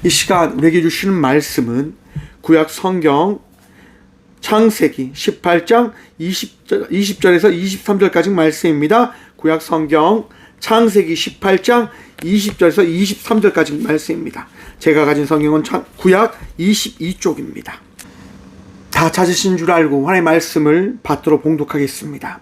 이 시간 우리에게 주시는 말씀은 구약 성경 창세기 18장 20절에서 23절까지 말씀입니다. 구약 성경 창세기 18장 20절에서 23절까지 말씀입니다. 제가 가진 성경은 구약 22쪽입니다. 다 찾으신 줄 알고 하나님의 말씀을 받도록 봉독하겠습니다.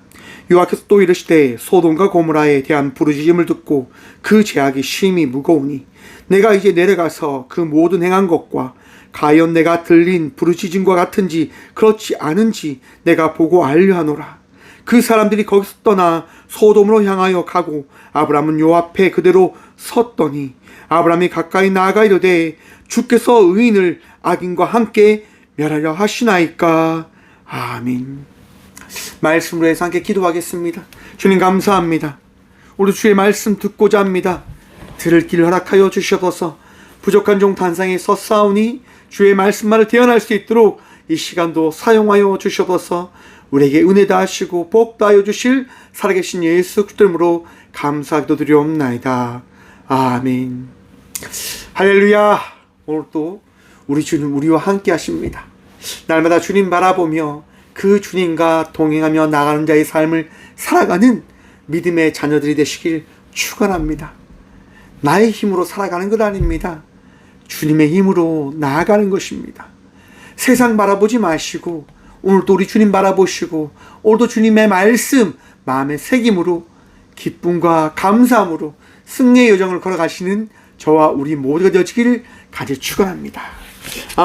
여호와께서 또 이르시되 소돔과 고모라에 대한 부르짖음을 듣고 그 죄악이 심히 무거우니 내가 이제 내려가서 그 모든 행한 것과 과연 내가 들린 부르짖음과 같은지 그렇지 않은지 내가 보고 알려하노라. 그 사람들이 거기서 떠나 소돔으로 향하여 가고 아브라함은 요 앞에 그대로 섰더니 아브라함이 가까이 나아가 이르되 주께서 의인을 악인과 함께 멸하려 하시나이까. 아멘. 말씀으로 해서 함께 기도하겠습니다. 주님 감사합니다. 우리 주의 말씀 듣고자 합니다. 들을 길 허락하여 주시옵소서. 부족한 종 단상에 섰사오니 주의 말씀만을 대언할 수 있도록 이 시간도 사용하여 주시옵소서. 우리에게 은혜 다하시고 복 다하여 주실 살아계신 예수 그리스도 이름으로 감사기도 드리옵나이다. 아멘. 할렐루야. 오늘도 우리 주님 우리와 함께 하십니다. 날마다 주님 바라보며 그 주님과 동행하며 나가는 자의 삶을 살아가는 믿음의 자녀들이 되시길 축원합니다. 나의 힘으로 살아가는 것 아닙니다. 주님의 힘으로 나아가는 것입니다. 세상 바라보지 마시고 오늘도 우리 주님 바라보시고 오늘도 주님의 말씀 마음의 새김으로 기쁨과 감사함으로 승리의 여정을 걸어가시는 저와 우리 모두가 되어지기를 간절히 축원합니다.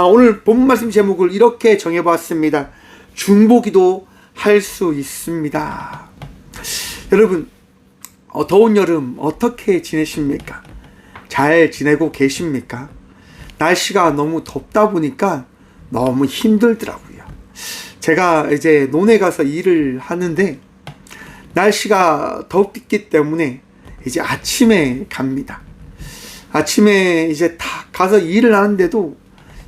오늘 본문 말씀 제목을 이렇게 정해봤습니다. 중보기도 할 수 있습니다. 여러분, 더운 여름 어떻게 지내십니까? 잘 지내고 계십니까? 날씨가 너무 덥다 보니까 너무 힘들더라고요. 제가 이제 논에 가서 일을 하는데 날씨가 덥기 때문에 이제 아침에 갑니다. 아침에 이제 다 가서 일을 하는데도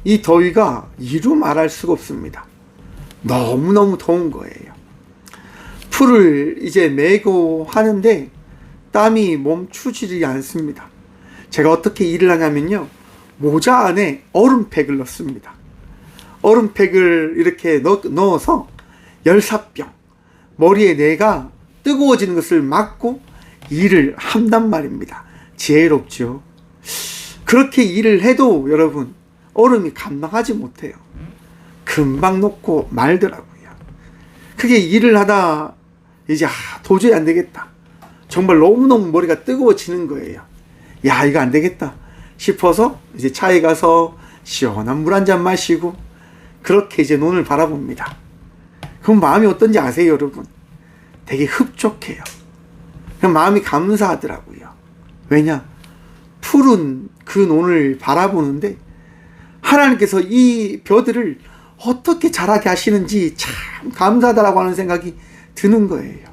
이 더위가 이루 말할 수가 없습니다. 너무너무 더운 거예요. 풀을 이제 메고 하는데 땀이 멈추지 않습니다. 제가 어떻게 일을 하냐면요. 모자 안에 얼음팩을 넣습니다. 얼음팩을 이렇게 넣어서 열사병, 머리에 내가 뜨거워지는 것을 막고 일을 한단 말입니다. 지혜롭죠. 그렇게 일을 해도 여러분 얼음이 감당하지 못해요. 금방 녹고 말더라고요. 그게 일을 하다 이제 도저히 안 되겠다. 정말 너무너무 머리가 뜨거워지는 거예요. 야, 이거 안 되겠다 싶어서 이제 차에 가서 시원한 물 한 잔 마시고 그렇게 이제 논을 바라봅니다. 그럼 마음이 어떤지 아세요, 여러분? 되게 흡족해요. 그럼 마음이 감사하더라고요. 왜냐? 푸른 그 논을 바라보는데 하나님께서 이 벼들을 어떻게 자라게 하시는지 참 감사하다라고 하는 생각이 드는 거예요.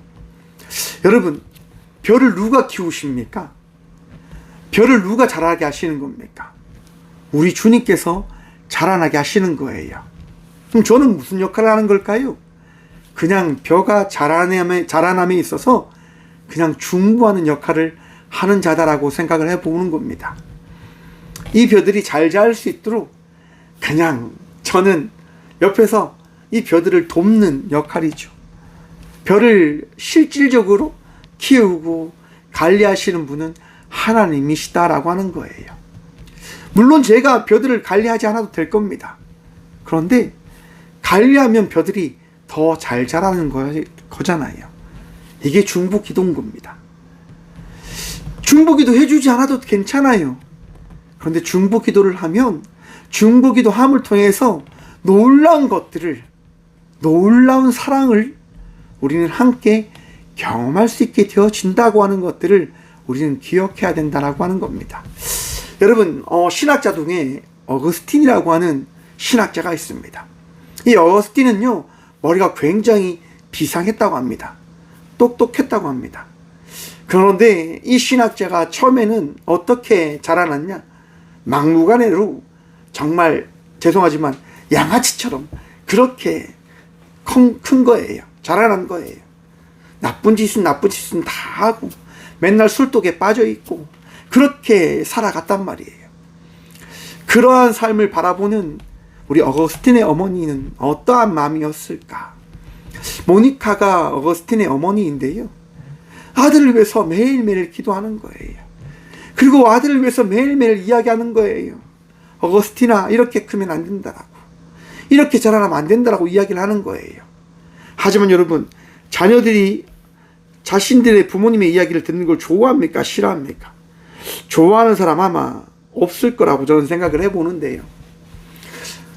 여러분, 벼를 누가 키우십니까? 벼를 누가 자라게 하시는 겁니까? 우리 주님께서 자라나게 하시는 거예요. 그럼 저는 무슨 역할을 하는 걸까요? 그냥 벼가 자라남에 있어서 그냥 중보하는 역할을 하는 자다라고 생각을 해보는 겁니다. 이 벼들이 잘 자랄 수 있도록 그냥 저는 옆에서 이 벼들을 돕는 역할이죠. 벼를 실질적으로 키우고 관리하시는 분은 하나님이시다라고 하는 거예요. 물론 제가 벼들을 관리하지 않아도 될 겁니다. 그런데 관리하면 벼들이 더 잘 자라는 거잖아요. 이게 중보기도인 겁니다. 중보기도 해주지 않아도 괜찮아요. 그런데 중보기도를 하면 중보기도함을 통해서 놀라운 것들을, 놀라운 사랑을 우리는 함께 경험할 수 있게 되어진다고 하는 것들을 우리는 기억해야 된다라고 하는 겁니다. 여러분, 신학자 중에 어거스틴이라고 하는 신학자가 있습니다. 이 어거스틴은요, 머리가 굉장히 비상했다고 합니다. 똑똑했다고 합니다. 그런데 이 신학자가 처음에는 어떻게 자라났냐? 막무가내로 정말 죄송하지만 양아치처럼 그렇게 큰 거예요. 자라난 거예요. 나쁜 짓은 다 하고 맨날 술독에 빠져 있고 그렇게 살아갔단 말이에요. 그러한 삶을 바라보는 우리 어거스틴의 어머니는 어떠한 마음이었을까? 모니카가 어거스틴의 어머니인데요, 아들을 위해서 매일매일 기도하는 거예요. 그리고 아들을 위해서 매일매일 이야기하는 거예요. 어거스틴아, 이렇게 크면 안 된다라고, 이렇게 자라나면 안 된다라고 이야기를 하는 거예요. 하지만 여러분, 자녀들이 자신들의 부모님의 이야기를 듣는 걸 좋아합니까? 싫어합니까? 좋아하는 사람 아마 없을 거라고 저는 생각을 해보는데요,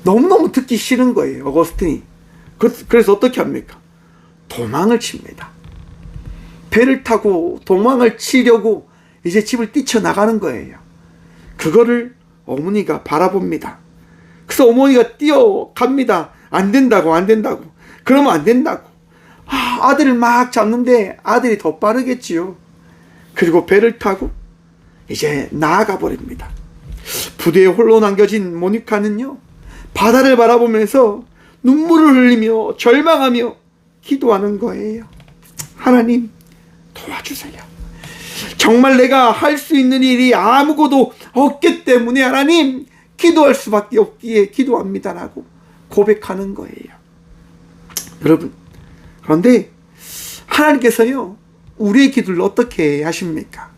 너무너무 듣기 싫은 거예요, 어거스틴이. 그래서 어떻게 합니까? 도망을 칩니다. 배를 타고 도망을 치려고 이제 집을 뛰쳐나가는 거예요. 그거를 어머니가 바라봅니다. 그래서 어머니가 뛰어갑니다. 안 된다고, 안 된다고. 그러면 안 된다고. 아들을 막 잡는데 아들이 더 빠르겠지요. 그리고 배를 타고 이제 나아가 버립니다. 부대에 홀로 남겨진 모니카는요, 바다를 바라보면서 눈물을 흘리며 절망하며 기도하는 거예요. 하나님, 도와주세요. 정말 내가 할 수 있는 일이 아무것도 없기 때문에 하나님, 기도할 수밖에 없기에 기도합니다라고 고백하는 거예요. 여러분, 그런데 하나님께서요, 우리의 기도를 어떻게 하십니까?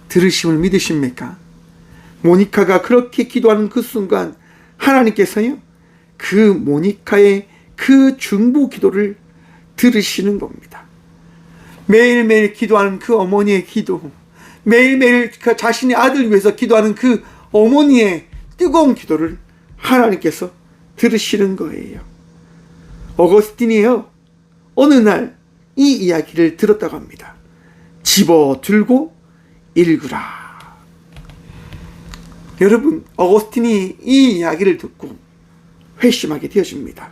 들으심을 믿으십니까? 모니카가 그렇게 기도하는 그 순간 하나님께서요, 그 모니카의 그 중보 기도를 들으시는 겁니다. 매일매일 기도하는 그 어머니의 기도, 매일매일 그 자신의 아들을 위해서 기도하는 그 어머니의 뜨거운 기도를 하나님께서 들으시는 거예요. 어거스틴이요, 어느 날 이 이야기를 들었다고 합니다. 집어 들고 읽으라. 여러분, 어거스틴이 이 이야기를 듣고 회심하게 되어집니다.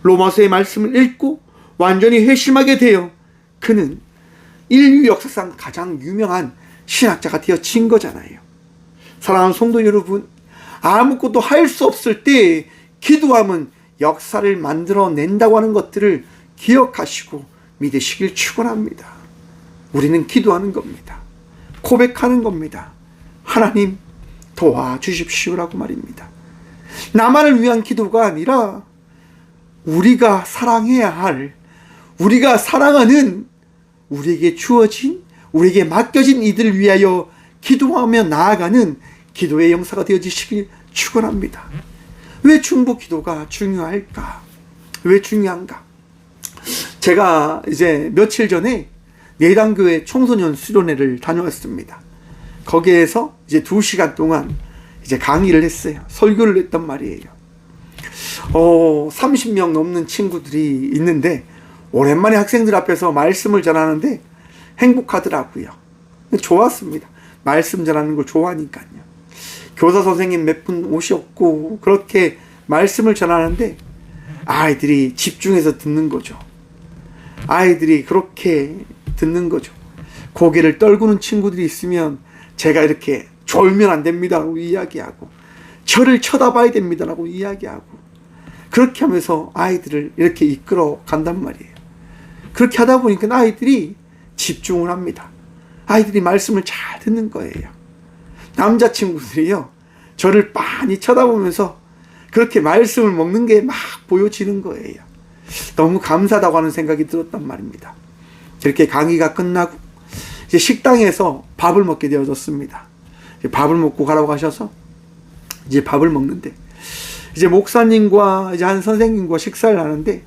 로마서의 말씀을 읽고 완전히 회심하게 되어 그는 인류 역사상 가장 유명한 신학자가 되어진 거잖아요. 사랑하는 성도 여러분, 아무것도 할 수 없을 때 기도하면 역사를 만들어낸다고 하는 것들을 기억하시고 믿으시길 축원합니다. 우리는 기도하는 겁니다. 고백하는 겁니다. 하나님, 도와주십시오라고 말입니다. 나만을 위한 기도가 아니라 우리가 사랑해야 할, 우리가 사랑하는, 우리에게 주어진, 우리에게 맡겨진 이들을 위하여 기도하며 나아가는 기도의 영사가 되어지시길 축원합니다. 왜 중보 기도가 중요할까? 왜 중요한가? 제가 이제 며칠 전에 내당교회 청소년 수련회를 다녀왔습니다. 거기에서 이제 2시간 동안 이제 강의를 했어요. 설교를 했단 말이에요. 30명 넘는 친구들이 있는데 오랜만에 학생들 앞에서 말씀을 전하는데 행복하더라고요. 좋았습니다. 말씀 전하는 걸 좋아하니까요. 교사 선생님 몇 분 오셨고 그렇게 말씀을 전하는데 아이들이 집중해서 듣는 거죠. 아이들이 그렇게 듣는 거죠. 고개를 떨구는 친구들이 있으면 제가 이렇게 졸면 안 됩니다라고 이야기하고, 저를 쳐다봐야 됩니다라고 이야기하고, 그렇게 하면서 아이들을 이렇게 이끌어 간단 말이에요. 그렇게 하다 보니까 아이들이 집중을 합니다. 아이들이 말씀을 잘 듣는 거예요. 남자친구들이요, 저를 빤히 쳐다보면서 그렇게 말씀을 먹는 게 막 보여지는 거예요. 너무 감사하다고 하는 생각이 들었단 말입니다. 이렇게 강의가 끝나고 이제 식당에서 밥을 먹게 되어졌습니다. 밥을 먹고 가라고 하셔서 이제 밥을 먹는데, 이제 목사님과 이제 한 선생님과 식사를 하는데,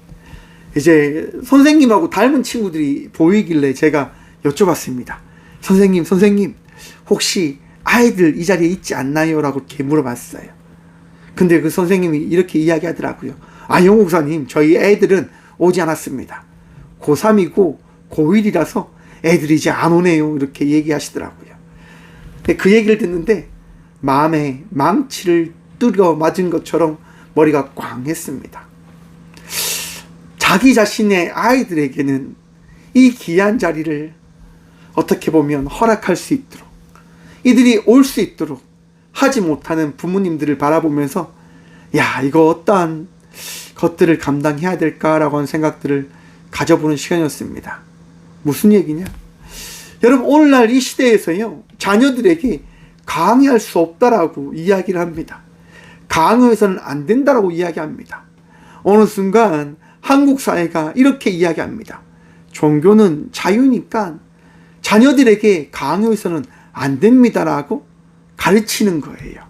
이제 선생님하고 닮은 친구들이 보이길래 제가 여쭤봤습니다. 선생님, 혹시 아이들 이 자리에 있지 않나요? 라고 이렇게 물어봤어요. 근데 그 선생님이 이렇게 이야기하더라고요. 용 목사님, 저희 애들은 오지 않았습니다. 고3이고 고1이라서 애들이 이제 안 오네요. 이렇게 얘기하시더라고요. 그 얘기를 듣는데 마음에 망치를 뚫어 맞은 것처럼 머리가 꽝 했습니다. 자기 자신의 아이들에게는 이 귀한 자리를 어떻게 보면 허락할 수 있도록, 이들이 올 수 있도록 하지 못하는 부모님들을 바라보면서 이거 어떠한 것들을 감당해야 될까라고 하는 생각들을 가져보는 시간이었습니다. 무슨 얘기냐? 여러분, 오늘날 이 시대에서요, 자녀들에게 강의할 수 없다라고 이야기를 합니다. 강요해서는 안 된다라고 이야기합니다. 어느 순간 한국 사회가 이렇게 이야기합니다. 종교는 자유니까 자녀들에게 강요해서는 안 됩니다라고 가르치는 거예요.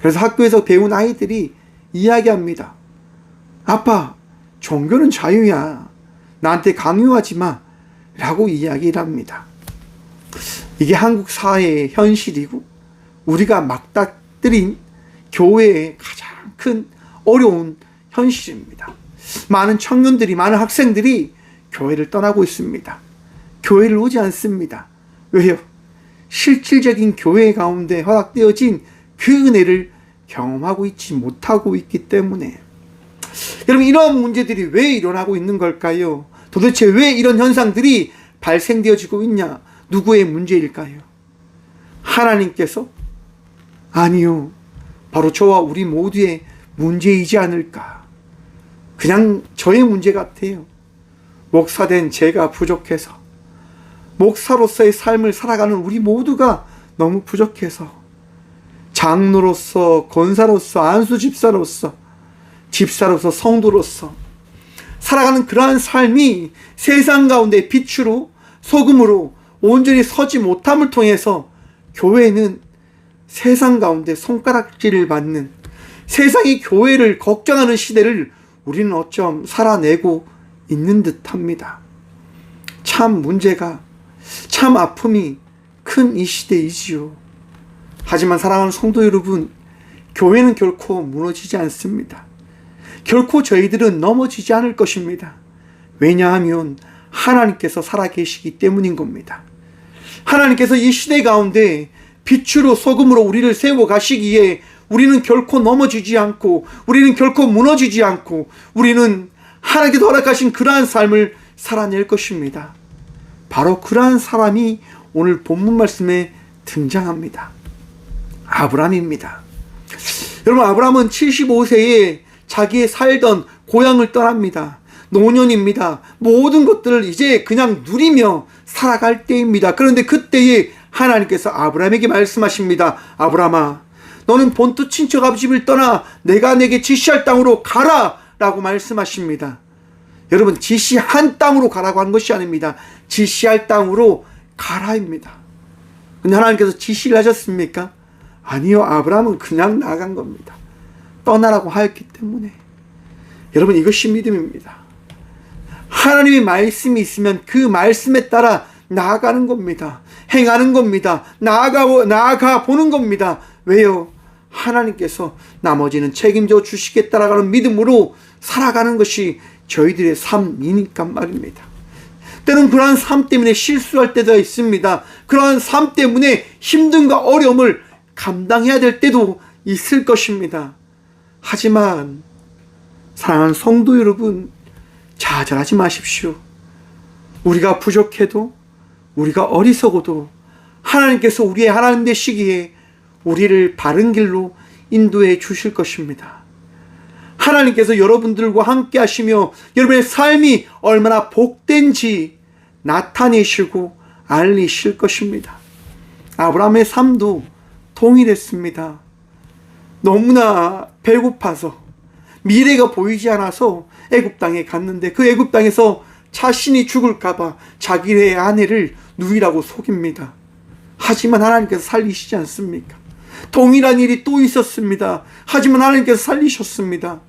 그래서 학교에서 배운 아이들이 이야기합니다. 아빠, 종교는 자유야. 나한테 강요하지 마. 라고 이야기를 합니다. 이게 한국 사회의 현실이고 우리가 맞닥뜨린 교회의 가장 큰 어려운 현실입니다. 많은 청년들이, 많은 학생들이 교회를 떠나고 있습니다. 교회를 오지 않습니다. 왜요? 실질적인 교회 가운데 허락되어진 그 은혜를 경험하고 있지 못하고 있기 때문에. 여러분, 이런 문제들이 왜 일어나고 있는 걸까요? 도대체 왜 이런 현상들이 발생되어지고 있냐? 누구의 문제일까요? 하나님께서? 아니요. 바로 저와 우리 모두의 문제이지 않을까. 그냥 저의 문제 같아요. 목사된 제가 부족해서, 목사로서의 삶을 살아가는 우리 모두가 너무 부족해서, 장로로서, 권사로서, 안수집사로서, 집사로서, 성도로서 살아가는 그러한 삶이 세상 가운데 빛으로, 소금으로 온전히 서지 못함을 통해서 교회는 세상 가운데 손가락질을 받는, 세상이 교회를 걱정하는 시대를 우리는 어쩜 살아내고 있는 듯합니다. 참 문제가, 참 아픔이 큰 이 시대이지요. 하지만 사랑하는 성도 여러분, 교회는 결코 무너지지 않습니다. 결코 저희들은 넘어지지 않을 것입니다. 왜냐하면 하나님께서 살아계시기 때문인 겁니다. 하나님께서 이 시대 가운데 빛으로 소금으로 우리를 세워 가시기에 우리는 결코 넘어지지 않고, 우리는 결코 무너지지 않고, 우리는 하나님께서 허락하신 그러한 삶을 살아낼 것입니다. 바로 그러한 사람이 오늘 본문 말씀에 등장합니다. 아브라함입니다. 여러분, 아브라함은 75세에 자기의 살던 고향을 떠납니다. 노년입니다. 모든 것들을 이제 그냥 누리며 살아갈 때입니다. 그런데 그때에 하나님께서 아브라함에게 말씀하십니다. 아브라함아, 너는 본토 친척 아버지 집을 떠나 내가 내게 지시할 땅으로 가라 라고 말씀하십니다. 여러분, 지시한 땅으로 가라고 한 것이 아닙니다. 지시할 땅으로 가라입니다. 근데 하나님께서 지시를 하셨습니까? 아니요. 아브라함은 그냥 나간 겁니다. 떠나라고 하였기 때문에. 여러분, 이것이 믿음입니다. 하나님의 말씀이 있으면 그 말씀에 따라 나아가는 겁니다. 행하는 겁니다. 나아가 보는 겁니다. 왜요? 하나님께서 나머지는 책임져 주시겠다라는 믿음으로 살아가는 것이 저희들의 삶이니까 말입니다. 때로는 그러한 삶 때문에 실수할 때도 있습니다. 그러한 삶 때문에 힘듦과 어려움을 감당해야 될 때도 있을 것입니다. 하지만 사랑하는 성도 여러분, 좌절하지 마십시오. 우리가 부족해도, 우리가 어리석어도 하나님께서 우리의 하나님 되시기에 우리를 바른 길로 인도해 주실 것입니다. 하나님께서 여러분들과 함께 하시며 여러분의 삶이 얼마나 복된지 나타내시고 알리실 것입니다. 아브라함의 삶도 동일했습니다. 너무나 배고파서, 미래가 보이지 않아서 애굽 땅에 갔는데 그 애굽 땅에서 자신이 죽을까봐 자기의 아내를 누이라고 속입니다. 하지만 하나님께서 살리시지 않습니까? 동일한 일이 또 있었습니다. 하지만 하나님께서 살리셨습니다.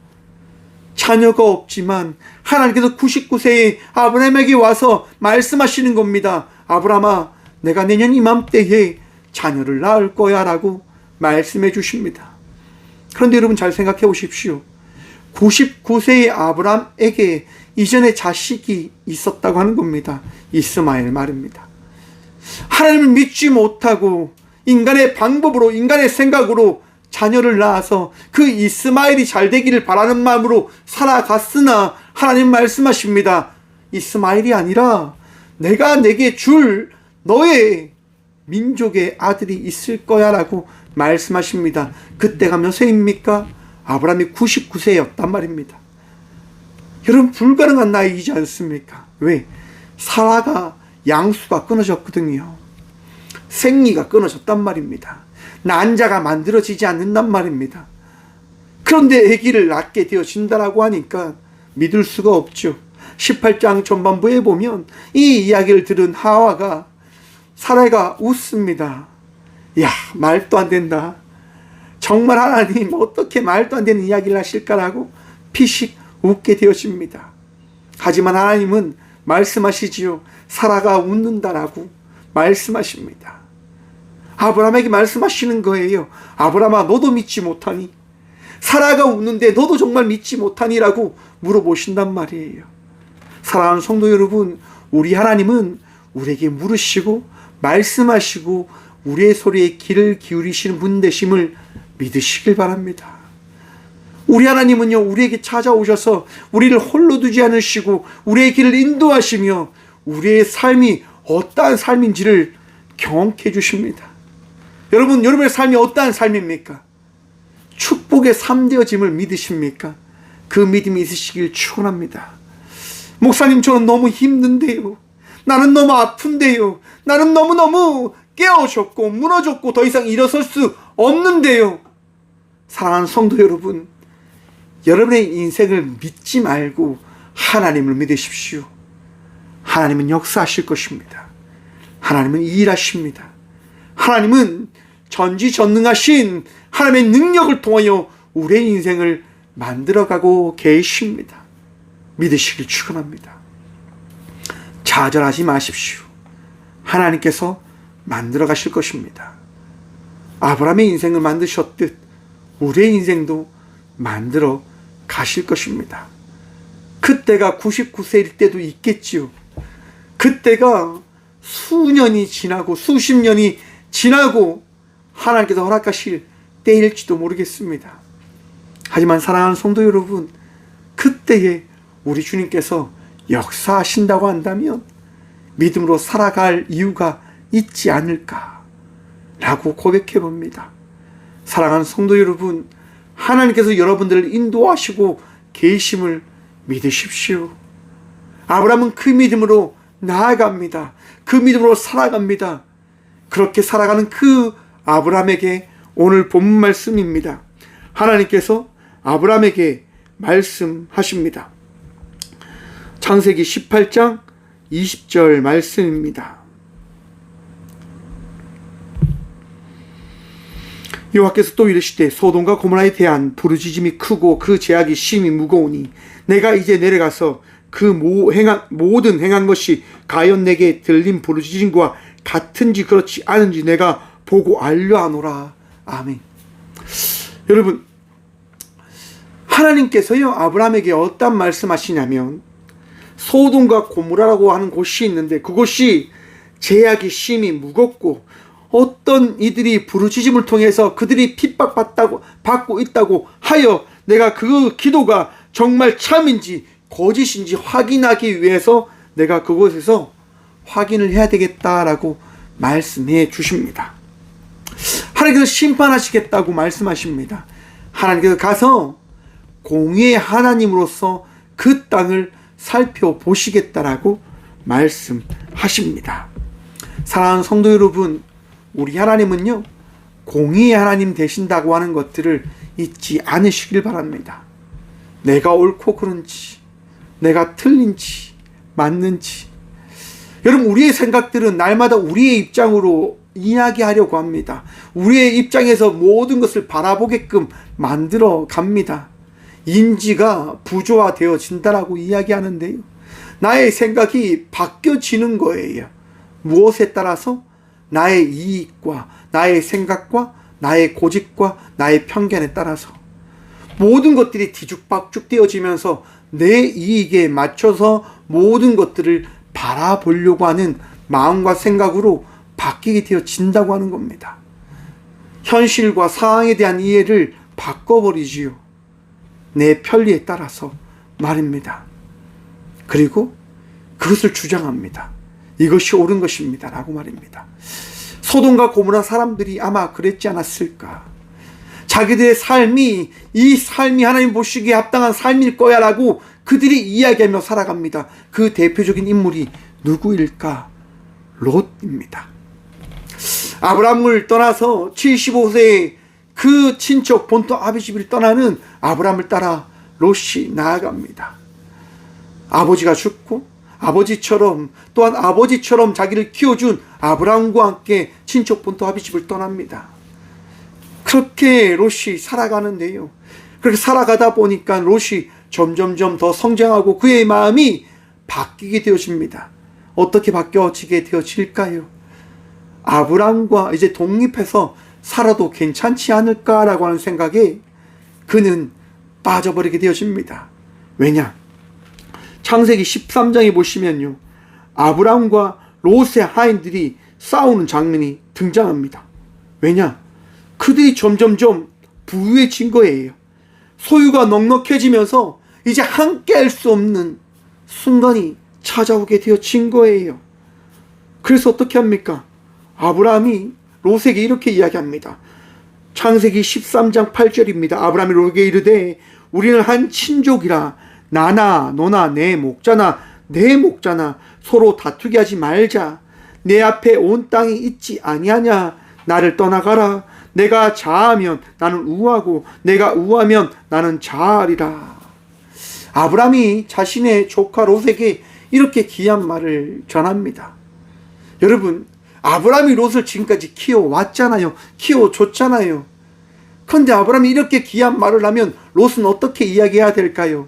자녀가 없지만 하나님께서 99세의 아브라함에게 와서 말씀하시는 겁니다. 아브라함아, 내가 내년 이맘때에 자녀를 낳을 거야 라고 말씀해 주십니다. 그런데 여러분, 잘 생각해 보십시오. 99세의 아브라함에게 이전에 자식이 있었다고 하는 겁니다. 이스마엘 말입니다. 하나님을 믿지 못하고 인간의 방법으로, 인간의 생각으로 자녀를 낳아서 그 이스마엘이 잘 되기를 바라는 마음으로 살아갔으나 하나님 말씀하십니다. 이스마엘이 아니라 내가 내게 줄 너의 민족의 아들이 있을 거야 라고 말씀하십니다. 그때가 몇 세입니까? 아브라함이 99세였단 말입니다. 여러분, 불가능한 나이이지 않습니까? 왜? 사라가 양수가 끊어졌거든요. 생리가 끊어졌단 말입니다. 난자가 만들어지지 않는단 말입니다. 그런데 아기를 낳게 되어진다라고 하니까 믿을 수가 없죠. 18장 전반부에 보면 이 이야기를 들은 하와가 사라가 웃습니다. 야, 말도 안 된다. 정말 하나님 어떻게 말도 안 되는 이야기를 하실까라고 피식 웃게 되어집니다. 하지만 하나님은 말씀하시지요. 사라가 웃는다라고 말씀하십니다. 아브라함에게 말씀하시는 거예요. 아브라함아, 너도 믿지 못하니? 사라가 웃는데 너도 정말 믿지 못하니라고 물어보신단 말이에요. 사랑하는 성도 여러분, 우리 하나님은 우리에게 물으시고 말씀하시고 우리의 소리에 귀를 기울이시는 분 되심을 믿으시길 바랍니다. 우리 하나님은요, 우리에게 찾아오셔서 우리를 홀로 두지 않으시고 우리의 길을 인도하시며 우리의 삶이 어떠한 삶인지를 경험케 해주십니다. 여러분, 여러분의 삶이 어떠한 삶입니까? 축복의 삶 되어짐을 믿으십니까? 그 믿음이 있으시길 축원합니다. 목사님, 저는 너무 힘든데요. 나는 너무 아픈데요. 나는 너무너무 깨어졌고 무너졌고 더 이상 일어설 수 없는데요. 사랑하는 성도 여러분, 여러분의 인생을 믿지 말고 하나님을 믿으십시오. 하나님은 역사하실 것입니다. 하나님은 일하십니다. 하나님은 전지전능하신 하나님의 능력을 통하여 우리의 인생을 만들어가고 계십니다. 믿으시길 축원합니다. 좌절하지 마십시오. 하나님께서 만들어 가실 것입니다. 아브라함의 인생을 만드셨듯 우리의 인생도 만들어 가실 것입니다. 그때가 99세일 때도 있겠지요. 그때가 수년이 지나고 수십 년이 지나고 하나님께서 허락하실 때일지도 모르겠습니다. 하지만 사랑하는 성도 여러분, 그때에 우리 주님께서 역사하신다고 한다면 믿음으로 살아갈 이유가 있지 않을까라고 고백해 봅니다. 사랑하는 성도 여러분, 하나님께서 여러분들을 인도하시고 계심을 믿으십시오. 아브라함은 그 믿음으로 나아갑니다. 그 믿음으로 살아갑니다. 그렇게 살아가는 그 아브라함에게 오늘 본문 말씀입니다. 하나님께서 아브라함에게 말씀하십니다. 창세기 18장 20절 말씀입니다. 여호와께서 또 이르시되 소돔과 고모라에 대한 부르짖음이 크고 그 죄악이 심히 무거우니 내가 이제 내려가서 그 모든 행한 것이 과연 내게 들린 부르짖음과 같은지 그렇지 않은지 내가 보고 알려하노라. 아멘. 여러분, 하나님께서요 아브라함에게 어떤 말씀하시냐면 소돔과 고모라라고 하는 곳이 있는데 그곳이 죄악이 심히 무겁고 어떤 이들이 부르짖음을 통해서 그들이 핍박받고 있다고 하여 내가 그 기도가 정말 참인지 거짓인지 확인하기 위해서 내가 그곳에서 확인을 해야 되겠다라고 말씀해 주십니다. 하나님께서 심판하시겠다고 말씀하십니다. 하나님께서 가서 공의의 하나님으로서 그 땅을 살펴보시겠다라고 말씀하십니다. 사랑하는 성도 여러분, 우리 하나님은요 공의의 하나님 되신다고 하는 것들을 잊지 않으시길 바랍니다. 내가 옳고 그른지, 내가 틀린지, 맞는지. 여러분, 우리의 생각들은 날마다 우리의 입장으로 이야기하려고 합니다. 우리의 입장에서 모든 것을 바라보게끔 만들어 갑니다. 인지가 부조화되어진다라고 이야기하는데요, 나의 생각이 바뀌어지는 거예요. 무엇에 따라서? 나의 이익과 나의 생각과 나의 고집과 나의 편견에 따라서 모든 것들이 뒤죽박죽 되어지면서 내 이익에 맞춰서 모든 것들을 바라보려고 하는 마음과 생각으로 바뀌게 되어진다고 하는 겁니다. 현실과 상황에 대한 이해를 바꿔버리지요. 내 편리에 따라서 말입니다. 그리고 그것을 주장합니다. 이것이 옳은 것입니다 라고 말입니다. 소돔과 고모라 사람들이 아마 그랬지 않았을까. 자기들의 삶이 이 삶이 하나님 보시기에 합당한 삶일 거야 라고 그들이 이야기하며 살아갑니다. 그 대표적인 인물이 누구일까? 롯입니다. 아브라함을 떠나서 75세의 그 친척 본토 아비집을 떠나는 아브라함을 따라 롯이 나아갑니다. 아버지가 죽고 아버지처럼 또한 아버지처럼 자기를 키워준 아브라함과 함께 친척 본토 아비집을 떠납니다. 그렇게 롯이 살아가는데요. 그렇게 살아가다 보니까 롯이 점점점 더 성장하고 그의 마음이 바뀌게 되어집니다. 어떻게 바뀌어지게 되어질까요? 아브라함과 이제 독립해서 살아도 괜찮지 않을까라고 하는 생각에 그는 빠져버리게 되어집니다. 왜냐? 창세기 13장에 보시면요, 아브라함과 롯의 하인들이 싸우는 장면이 등장합니다. 왜냐? 그들이 점점점 부유해진 거예요. 소유가 넉넉해지면서 이제 함께 할 수 없는 순간이 찾아오게 되어진 거예요. 그래서 어떻게 합니까? 아브라함이 롯에게 이렇게 이야기합니다. 창세기 13장 8절입니다. 아브라함이 롯에게 이르되 우리는 한 친족이라 나나 너나 내 목자나 내 목자나 서로 다투게 하지 말자. 내 앞에 온 땅이 있지 아니하냐. 나를 떠나가라. 내가 자하면 나는 우하고 내가 우하면 나는 자하리라. 아브라함이 자신의 조카 롯에게 이렇게 귀한 말을 전합니다. 여러분, 아브라함이 롯을 지금까지 키워왔잖아요. 키워줬잖아요. 그런데 아브라함이 이렇게 귀한 말을 하면 롯은 어떻게 이야기해야 될까요?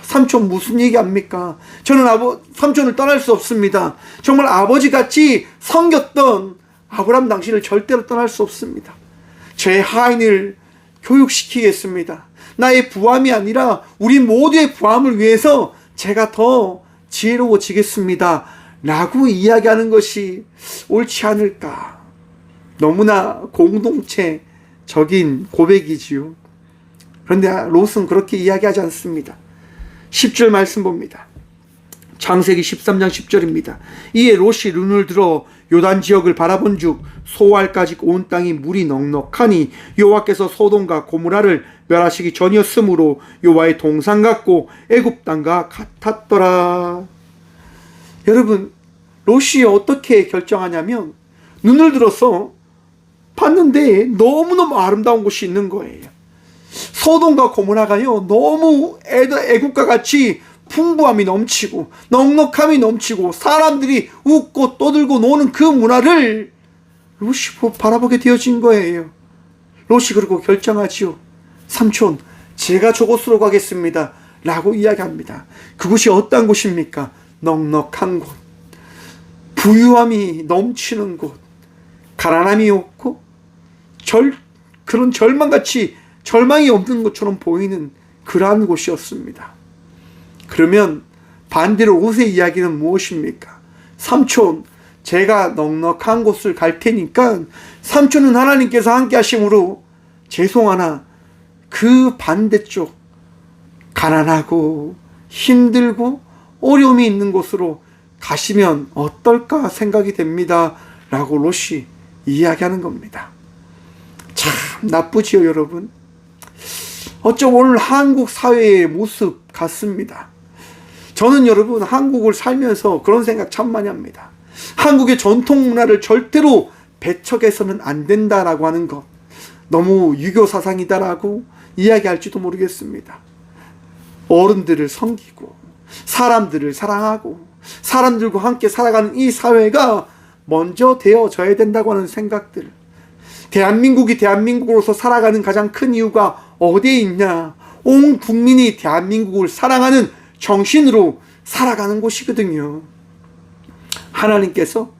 삼촌 무슨 얘기합니까? 저는 삼촌을 떠날 수 없습니다. 정말 아버지같이 섬겼던 아브라함 당신을 절대로 떠날 수 없습니다. 제 하인을 교육시키겠습니다. 나의 부함이 아니라 우리 모두의 부함을 위해서 제가 더 지혜로워지겠습니다. 라고 이야기하는 것이 옳지 않을까. 너무나 공동체적인 고백이지요. 그런데 롯은 그렇게 이야기하지 않습니다. 10절 말씀 봅니다. 창세기 13장 10절입니다. 이에 롯이 눈을 들어 요단 지역을 바라본 즉 소알까지 온 땅이 물이 넉넉하니 여호와께서 소돔과 고모라를 멸하시기 전이었으므로 여호와의 동산 같고 애굽 땅과 같았더라. 여러분, 롯이 어떻게 결정하냐면 눈을 들어서 봤는데 너무너무 아름다운 곳이 있는 거예요. 소돔과 고모라가요 너무 애국과 같이 풍부함이 넘치고 넉넉함이 넘치고 사람들이 웃고 떠들고 노는 그 문화를 롯이 바라보게 되어진 거예요. 롯이 그리고 결정하지요. 삼촌, 제가 저곳으로 가겠습니다 라고 이야기합니다. 그곳이 어떤 곳입니까? 넉넉한 곳, 부유함이 넘치는 곳, 가난함이 없고 그런 절망이 없는 것처럼 보이는 그러한 곳이었습니다. 그러면 반대로 롯의 이야기는 무엇입니까? 삼촌, 제가 넉넉한 곳을 갈 테니까 삼촌은 하나님께서 함께 하심으로 죄송하나 그 반대쪽 가난하고 힘들고 어려움이 있는 곳으로 가시면 어떨까 생각이 됩니다 라고 롯이 이야기하는 겁니다. 참 나쁘지요, 여러분. 어쩜 오늘 한국 사회의 모습 같습니다. 저는 여러분 한국을 살면서 그런 생각 참 많이 합니다. 한국의 전통 문화를 절대로 배척해서는 안 된다라고 하는 것, 너무 유교 사상이다라고 이야기할지도 모르겠습니다. 어른들을 섬기고 사람들을 사랑하고 사람들과 함께 살아가는 이 사회가 먼저 되어져야 된다고 하는 생각들, 대한민국이 대한민국으로서 살아가는 가장 큰 이유가 어디에 있냐? 온 국민이 대한민국을 사랑하는 정신으로 살아가는 곳이거든요. 하나님께서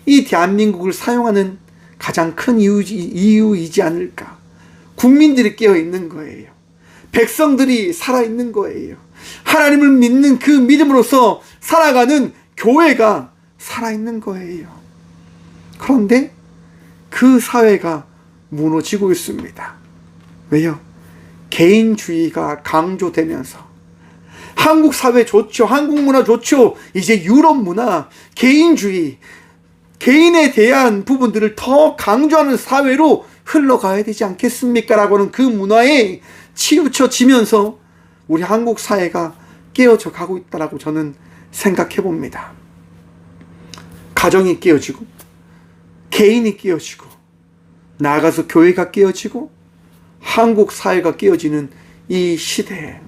이 대한민국을 사용하는 가장 큰 이유이지 않을까. 국민들이 깨어있는 거예요. 백성들이 살아있는 거예요. 하나님을 믿는 그 믿음으로서 살아가는 교회가 살아있는 거예요. 그런데 그 사회가 무너지고 있습니다. 왜요? 개인주의가 강조되면서 한국 사회 좋죠. 한국 문화 좋죠. 이제 유럽 문화, 개인주의, 개인에 대한 부분들을 더 강조하는 사회로 흘러가야 되지 않겠습니까? 라고 하는 그 문화에 치우쳐지면서 우리 한국 사회가 깨어져 가고 있다라고 저는 생각해 봅니다. 가정이 깨어지고 개인이 깨어지고 나아가서 교회가 깨어지고 한국 사회가 깨어지는 이 시대에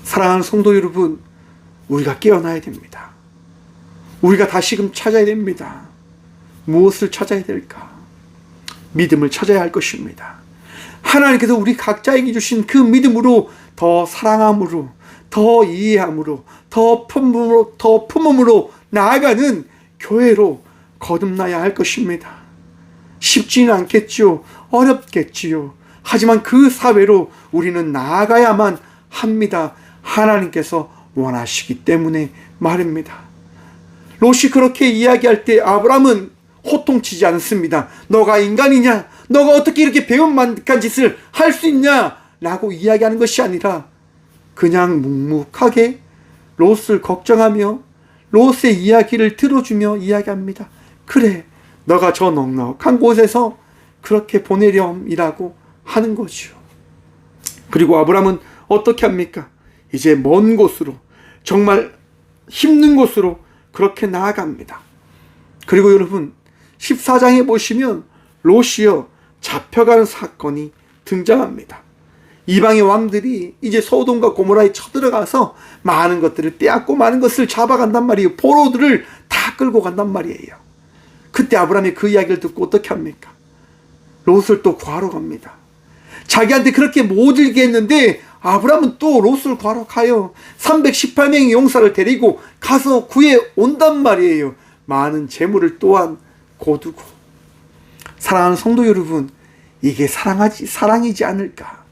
사랑하는 성도 여러분, 우리가 깨어나야 됩니다. 우리가 다시금 찾아야 됩니다. 무엇을 찾아야 될까? 믿음을 찾아야 할 것입니다. 하나님께서 우리 각자에게 주신 그 믿음으로 더 사랑함으로, 더 이해함으로, 더 품음으로 나아가는 교회로 거듭나야 할 것입니다. 쉽지는 않겠지요. 어렵겠지요. 하지만 그 사회로 우리는 나아가야만 합니다. 하나님께서 원하시기 때문에 말입니다. 롯이 그렇게 이야기할 때 아브라함은 호통치지 않습니다. 너가 인간이냐? 너가 어떻게 이렇게 배은만득한 짓을 할 수 있냐? 라고 이야기하는 것이 아니라 그냥 묵묵하게 롯을 걱정하며 롯의 이야기를 들어주며 이야기합니다. 그래, 너가 저 넉넉한 곳에서 그렇게 보내렴이라고 하는 거죠. 그리고 아브라함은 어떻게 합니까? 이제 먼 곳으로, 정말 힘든 곳으로 그렇게 나아갑니다. 그리고 여러분 14장에 보시면 롯이요 잡혀가는 사건이 등장합니다. 이방의 왕들이 이제 소돔과 고모라에 쳐들어가서 많은 것들을 빼앗고 많은 것을 잡아간단 말이에요. 포로들을 다 끌고 간단 말이에요. 그때 아브라함이 그 이야기를 듣고 어떻게 합니까? 롯을 또 구하러 갑니다. 자기한테 그렇게 못 일게 했는데 아브라함은 또 롯을 구하러 가요. 318명의 용사를 데리고 가서 구해 온단 말이에요. 많은 재물을 또한 거두고. 사랑하는 성도 여러분, 이게 사랑이지 않을까?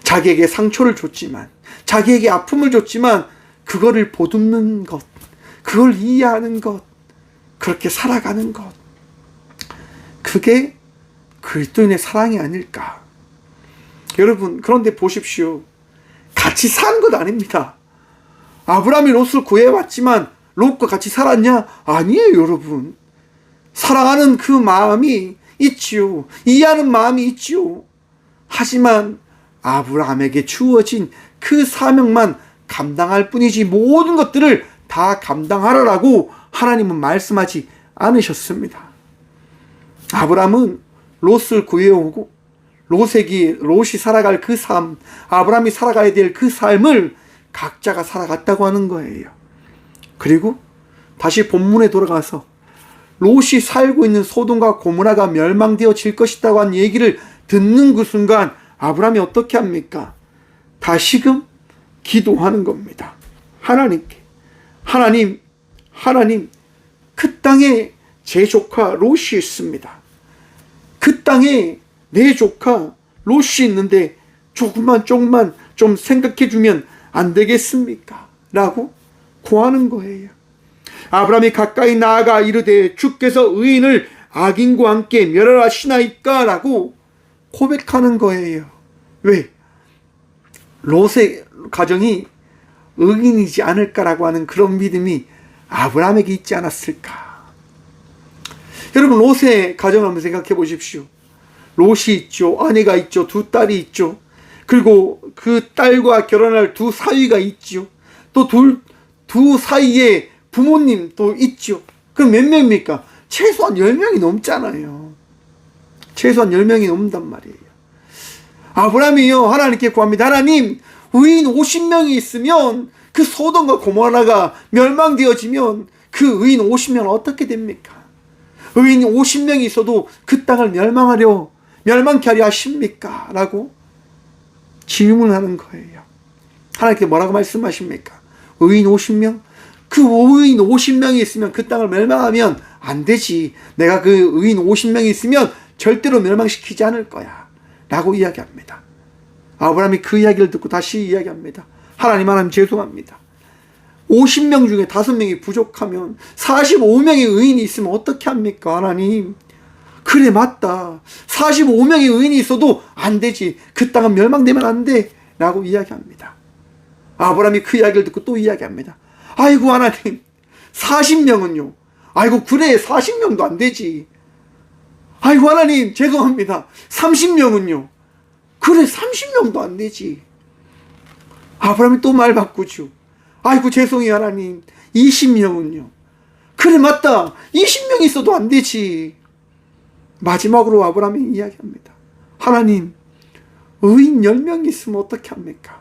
자기에게 상처를 줬지만, 자기에게 아픔을 줬지만 그거를 보듬는 것, 그걸 이해하는 것, 그렇게 살아가는 것, 그게 그리스도인의 사랑이 아닐까? 여러분, 그런데 보십시오. 같이 사는 것 아닙니다. 아브라함이 롯을 구해왔지만 롯과 같이 살았냐? 아니에요, 여러분. 사랑하는 그 마음이 있지요. 이해하는 마음이 있지요. 하지만 아브라함에게 주어진 그 사명만 감당할 뿐이지 모든 것들을 다 감당하라라고 하나님은 말씀하지 않으셨습니다. 아브라함은 롯을 구해오고 롯이 살아갈 그 삶, 아브라함이 살아가야 될 그 삶을 각자가 살아갔다고 하는 거예요. 그리고 다시 본문에 돌아가서 롯이 살고 있는 소돔과 고모라가 멸망되어질 것이라고 한 얘기를 듣는 그 순간 아브라함이 어떻게 합니까? 다시금 기도하는 겁니다. 하나님께. 하나님, 그 땅에 제 조카 롯이 있습니다. 그 땅에 내 조카 롯이 있는데 조금만 좀 생각해 주면 안 되겠습니까? 라고 구하는 거예요. 아브라함이 가까이 나아가 이르되 주께서 의인을 악인과 함께 멸하시나이까? 라고 고백하는 거예요. 왜? 롯의 가정이 의인이지 않을까라고 하는 그런 믿음이 아브라함에게 있지 않았을까? 여러분, 롯의 가정을 한번 생각해 보십시오. 롯이 있죠. 아내가 있죠. 두 딸이 있죠. 그리고 그 딸과 결혼할 두 사위가 있죠. 또 두 사이에 부모님 또 있죠. 그럼 몇 명입니까? 최소한 10명이 넘잖아요. 최소한 10명이 넘는단 말이에요. 아브라함이요, 하나님께 구합니다. 하나님, 의인 50명이 있으면 그 소돔과 고모라가 멸망되어지면 그 의인 50명은 어떻게 됩니까? 의인 50명이 있어도 그 땅을 멸망케 하려 하십니까? 라고 질문하는 거예요. 하나님께 뭐라고 말씀하십니까? 의인 50명? 그 의인 50명이 있으면 그 땅을 멸망하면 안 되지. 내가 그 의인 50명이 있으면 절대로 멸망시키지 않을 거야. 라고 이야기합니다. 아브라함이 그 이야기를 듣고 다시 이야기합니다. 하나님 죄송합니다. 50명 중에 5명이 부족하면 45명의 의인이 있으면 어떻게 합니까? 하나님. 그래, 맞다. 45명의 의인이 있어도 안 되지. 그 땅은 멸망되면 안 돼. 라고 이야기합니다. 아브라함이 그 이야기를 듣고 또 이야기합니다. 아이고, 하나님. 40명은요. 아이고, 그래. 40명도 안 되지. 아이고, 하나님. 죄송합니다. 30명은요. 그래, 30명도 안 되지. 아브라함이 또 말 바꾸죠. 아이고, 죄송해요, 하나님. 20명은요. 그래, 맞다. 20명 있어도 안 되지. 마지막으로 아브라함이 이야기합니다. 하나님, 의인 10명이 있으면 어떻게 합니까?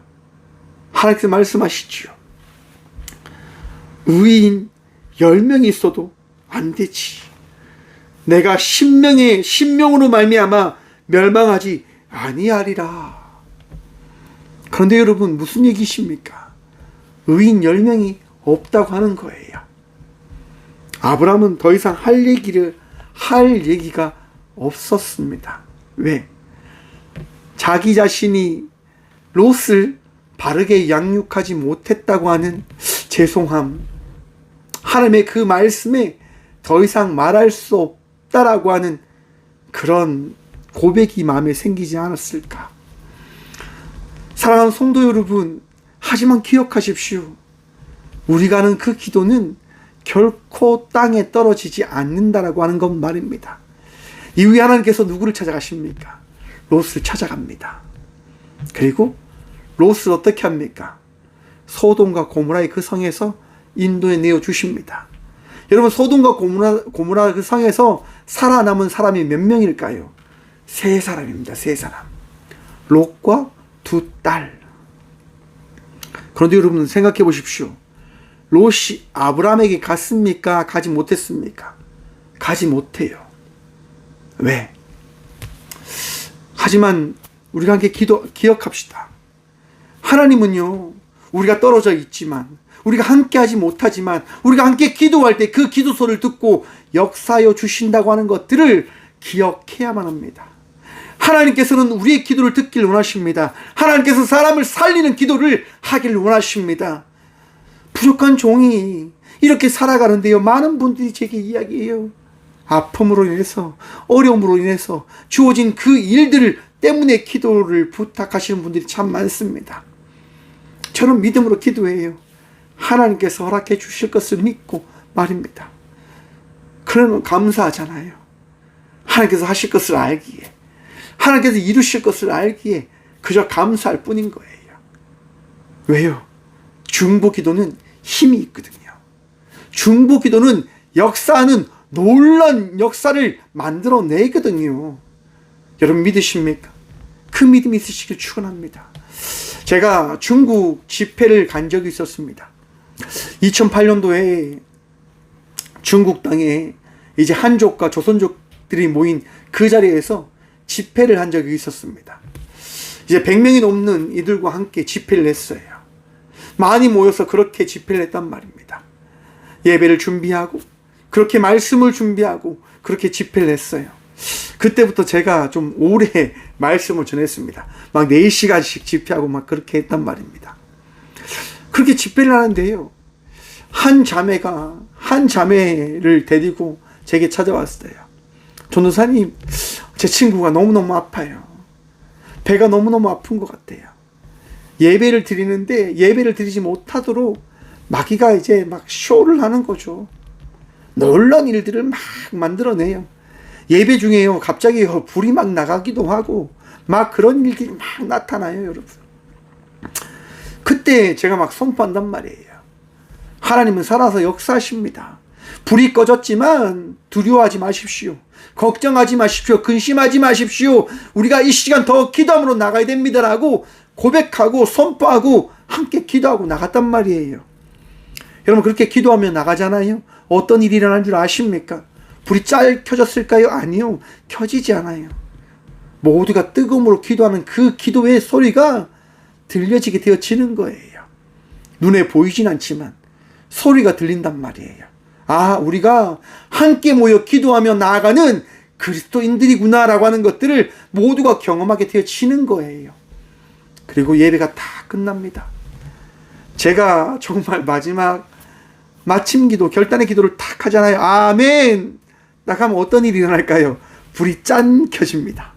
하나님께서 말씀하시지요. 의인 10명이 있어도 안 되지. 내가 10명으로 말미암아 멸망하지 아니하리라. 그런데 여러분, 무슨 얘기십니까? 의인 10명이 없다고 하는 거예요. 아브라함은 더 이상 할 얘기가 없었습니다. 왜? 자기 자신이 롯을 바르게 양육하지 못했다고 하는 죄송함, 하나님의 그 말씀에 더 이상 말할 수 없다라고 하는 그런 고백이 마음에 생기지 않았을까? 사랑하는 성도 여러분, 하지만 기억하십시오. 우리가 하는 그 기도는 결코 땅에 떨어지지 않는다라고 하는 것 말입니다. 이후에 하나님께서 누구를 찾아가십니까? 롯을 찾아갑니다. 그리고 롯을 어떻게 합니까? 소돔과 고모라의 그 성에서 인도에 내어주십니다. 여러분, 소돔과 고모라 그 성에서 살아남은 사람이 몇 명일까요? 3사람입니다. 3사람. 롯과 2딸. 그런데 여러분, 생각해 보십시오. 롯이 아브라함에게 갔습니까? 가지 못했습니까? 가지 못해요. 왜? 하지만 우리가 함께 기억합시다. 하나님은요, 우리가 떨어져 있지만, 우리가 함께 하지 못하지만, 우리가 함께 기도할 때 그 기도 소리를 듣고 역사하여 주신다고 하는 것들을 기억해야만 합니다. 하나님께서는 우리의 기도를 듣길 원하십니다. 하나님께서 사람을 살리는 기도를 하길 원하십니다. 부족한 종이 이렇게 살아가는데요, 많은 분들이 제게 이야기해요. 아픔으로 인해서, 어려움으로 인해서 주어진 그 일들 때문에 기도를 부탁하시는 분들이 참 많습니다. 저는 믿음으로 기도해요. 하나님께서 허락해 주실 것을 믿고 말입니다. 그러면 감사하잖아요. 하나님께서 하실 것을 알기에, 하나님께서 이루실 것을 알기에 그저 감사할 뿐인 거예요. 왜요? 중보 기도는 힘이 있거든요. 중보 기도는 역사하는 놀라운 역사를 만들어내거든요. 여러분 믿으십니까? 그 믿음이 있으시길 축원합니다. 제가 중국 집회를 간 적이 있었습니다. 2008년도에 중국 땅에 이제 한족과 조선족들이 모인 그 자리에서 집회를 한 적이 있었습니다. 이제 100명이 넘는 이들과 함께 집회를 했어요. 많이 모여서 그렇게 집회를 했단 말입니다. 예배를 준비하고, 그렇게 말씀을 준비하고, 그렇게 집회를 했어요. 그때부터 제가 좀 오래 말씀을 전했습니다. 막 4시간씩 집회하고 막 그렇게 했단 말입니다. 그렇게 집회를 하는데요, 한 자매를 데리고 제게 찾아왔어요. 전도사님, 제 친구가 너무너무 아파요. 배가 너무너무 아픈 것 같아요. 예배를 드리는데 예배를 드리지 못하도록 마귀가 이제 막 쇼를 하는 거죠. 놀라운 일들을 막 만들어내요. 예배 중에요, 갑자기 불이 막 나가기도 하고 막 그런 일들이 막 나타나요, 여러분. 그때 제가 막 선포한단 말이에요. 하나님은 살아서 역사하십니다. 불이 꺼졌지만 두려워하지 마십시오. 걱정하지 마십시오. 근심하지 마십시오. 우리가 이 시간 더 기도함으로 나가야 됩니다라고 고백하고 선포하고 함께 기도하고 나갔단 말이에요. 여러분, 그렇게 기도하며 나가잖아요. 어떤 일이 일어난 줄 아십니까? 불이 켜졌을까요? 아니요. 켜지지 않아요. 모두가 뜨거움으로 기도하는 그 기도의 소리가 들려지게 되어지는 거예요. 눈에 보이진 않지만 소리가 들린단 말이에요. 아, 우리가 함께 모여 기도하며 나아가는 그리스도인들이구나라고 하는 것들을 모두가 경험하게 되어지는 거예요. 그리고 예배가 다 끝납니다. 제가 정말 마지막 마침 기도, 결단의 기도를 탁 하잖아요. 아멘! 딱 하면 어떤 일이 일어날까요? 불이 짠 켜집니다.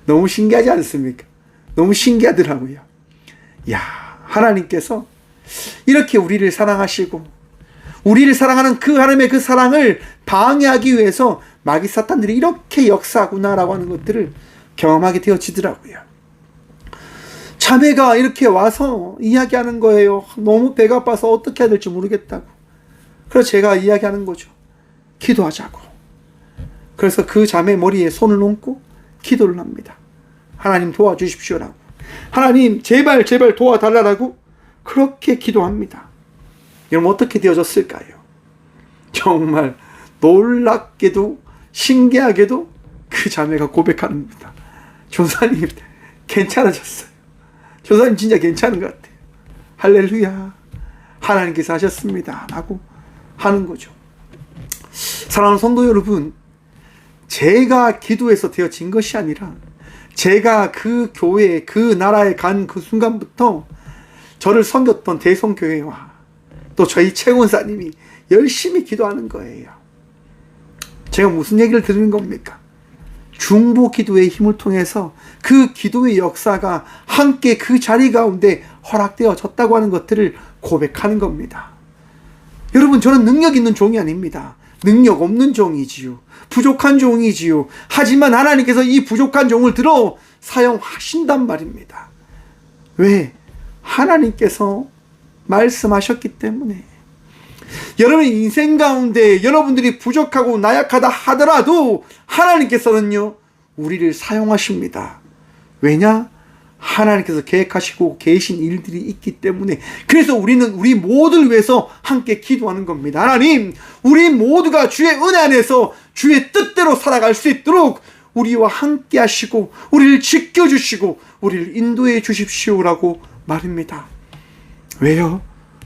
너무 신기하지 않습니까? 너무 신기하더라고요. 야, 하나님께서 이렇게 우리를 사랑하시고, 우리를 사랑하는 그 하나님의 그 사랑을 방해하기 위해서 마귀 사탄들이 이렇게 역사하구나라고 하는 것들을 경험하게 되어지더라고요. 자매가 이렇게 와서 이야기하는 거예요. 너무 배가 아파서 어떻게 해야 될지 모르겠다고. 그래서 제가 이야기하는 거죠. 기도하자고. 그래서 그 자매 머리에 손을 얹고 기도를 합니다. 하나님 도와주십시오라고. 하나님 제발 도와달라고 그렇게 기도합니다. 여러분 어떻게 되어졌을까요? 정말 놀랍게도 신기하게도 그 자매가 고백합니다. 조사님 괜찮아졌어요. 조사님 진짜 괜찮은 것 같아요. 할렐루야. 하나님께서 하셨습니다. 라고 하는 거죠. 사랑하는 성도 여러분, 제가 기도해서 되어진 것이 아니라 제가 그 교회에 그 나라에 간 그 순간부터 저를 섬겼던 대성교회와 또 저희 최원사님이 열심히 기도하는 거예요. 제가 무슨 얘기를 드리는 겁니까? 중보 기도의 힘을 통해서 그 기도의 역사가 함께 그 자리 가운데 허락되어졌다고 하는 것들을 고백하는 겁니다. 여러분, 저는 능력 있는 종이 아닙니다. 능력 없는 종이지요. 부족한 종이지요. 하지만 하나님께서 이 부족한 종을 들어 사용하신단 말입니다. 왜? 하나님께서 말씀하셨기 때문에. 여러분의 인생 가운데 여러분들이 부족하고 나약하다 하더라도 하나님께서는요, 우리를 사용하십니다. 왜냐? 하나님께서 계획하시고 계신 일들이 있기 때문에. 그래서 우리는 우리 모두를 위해서 함께 기도하는 겁니다. 하나님, 우리 모두가 주의 은혜 안에서 주의 뜻대로 살아갈 수 있도록 우리와 함께 하시고 우리를 지켜주시고 우리를 인도해 주십시오라고 말입니다. 왜요?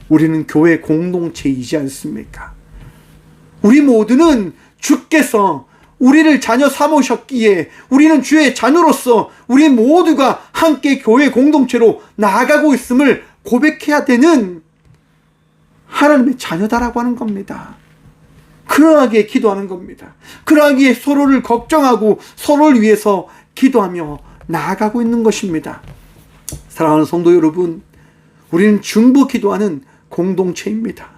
우리는 교회 공동체이지 않습니까? 우리 모두는 주께서 우리를 자녀 삼으셨기에 우리는 주의 자녀로서 우리 모두가 함께 교회 공동체로 나아가고 있음을 고백해야 되는 하나님의 자녀다라고 하는 겁니다. 그러하기에 기도하는 겁니다. 그러하기에 서로를 걱정하고 서로를 위해서 기도하며 나아가고 있는 것입니다. 사랑하는 성도 여러분, 우리는 중보 기도하는 공동체입니다.